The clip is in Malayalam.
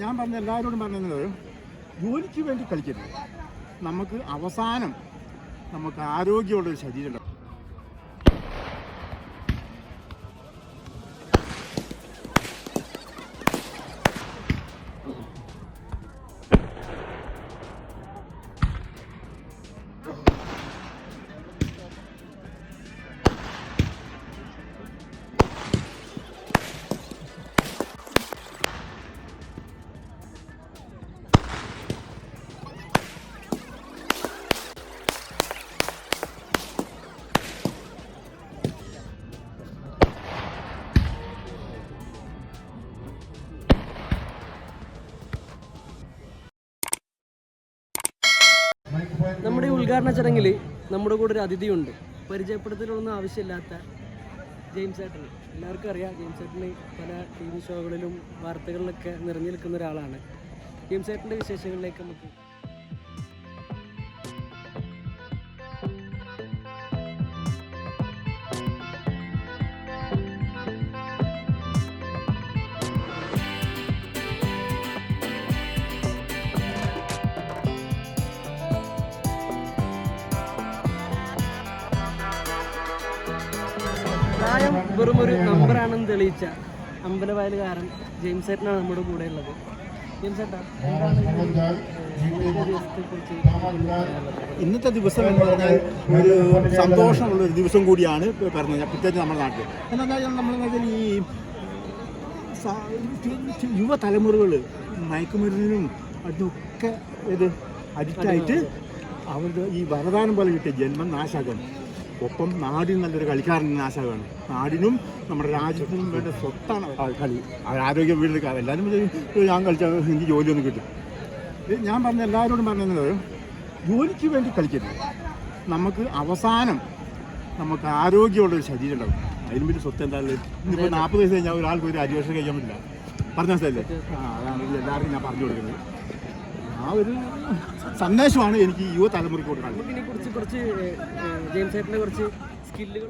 ഞാൻ പറഞ്ഞ എല്ലാവരോടും പറഞ്ഞത് ജോലിക്ക് വേണ്ടി കളിക്കരുത്. നമുക്ക് അവസാനം നമുക്ക് ആരോഗ്യമുള്ളൊരു ശരീരം. നമ്മുടെ ഈ ഉദ്ഘാടന ചടങ്ങിൽ നമ്മുടെ കൂടെ ഒരു അതിഥിയുണ്ട്. പരിചയപ്പെടുത്തലൊന്നും ആവശ്യമില്ലാത്ത ജെയിംസ് ഏട്ടൻ. എല്ലാവർക്കും അറിയാം, ജെയിംസ് ഏട്ടന് പല TV ഷോകളിലും വാർത്തകളിലൊക്കെ നിറഞ്ഞു നിൽക്കുന്ന ഒരാളാണ്. ജെയിംസ് ഏട്ടൻ്റെ വിശേഷങ്ങളിലേക്ക് നമുക്ക് പ്രായം വെറുമൊരു നമ്പറാണെന്ന് തെളിയിച്ച അമ്പലവയലുകാരൻ ജെയിംസ് ഏട്ടനാണ് നമ്മുടെ കൂടെ ഉള്ളത്. ജെയിംസ് ഏട്ടാ, ഇന്നത്തെ ദിവസം എന്ന് പറഞ്ഞാൽ ഒരു സന്തോഷമുള്ളൊരു ദിവസം കൂടിയാണ് പറഞ്ഞത്. പ്രത്യേകിച്ച് നമ്മുടെ നാട്ടിൽ എന്താ നമ്മൾ ഈ യുവതലമുറകൾ മയക്കുമരുന്നിനും അതിനൊക്കെ ഇത് അഡിക്റ്റായിട്ട് അവരുടെ ഈ വരദാനം പോലെ കിട്ടിയ ജന്മം നാശാക്കണം. ഒപ്പം നാടിന് നല്ലൊരു കളിക്കാരൻ നാശമാണ്. നാടിനും നമ്മുടെ രാജ്യത്തിനും വേണ്ട സ്വത്താണ് കളി. ആരോഗ്യം വീട്ടിൽ എല്ലാവരും ഞാൻ കളിച്ചാൽ എനിക്ക് ജോലിയൊന്നും കിട്ടും. ഞാൻ പറഞ്ഞ എല്ലാവരോടും പറഞ്ഞത് ജോലിക്ക് വേണ്ടി കളിക്കരുത്. നമുക്ക് അവസാനം നമുക്ക് ആരോഗ്യമുള്ളൊരു ശരീരം ഉണ്ടാവും. അതിനും വലിയ സ്വത്ത് എന്തായാലും ഇന്നിപ്പോൾ 40 വയസ്സ് കഴിഞ്ഞാൽ ഒരാൾക്ക് ഒരു അരിവർഷം കഴിക്കാൻ പറ്റില്ല. പറഞ്ഞ സ്ഥലല്ലേ? അതാണ് എല്ലാവർക്കും ഞാൻ പറഞ്ഞു കൊടുക്കുന്നത്. ആ ഒരു സന്ദേശമാണ് എനിക്ക് യുവതലമുറയ്ക്ക് കൊടുക്കുന്നത്. കുറച്ച് ജെയിംസ് ഏട്ടൻ്റെ കുറച്ച് സ്കില്ലുകൾ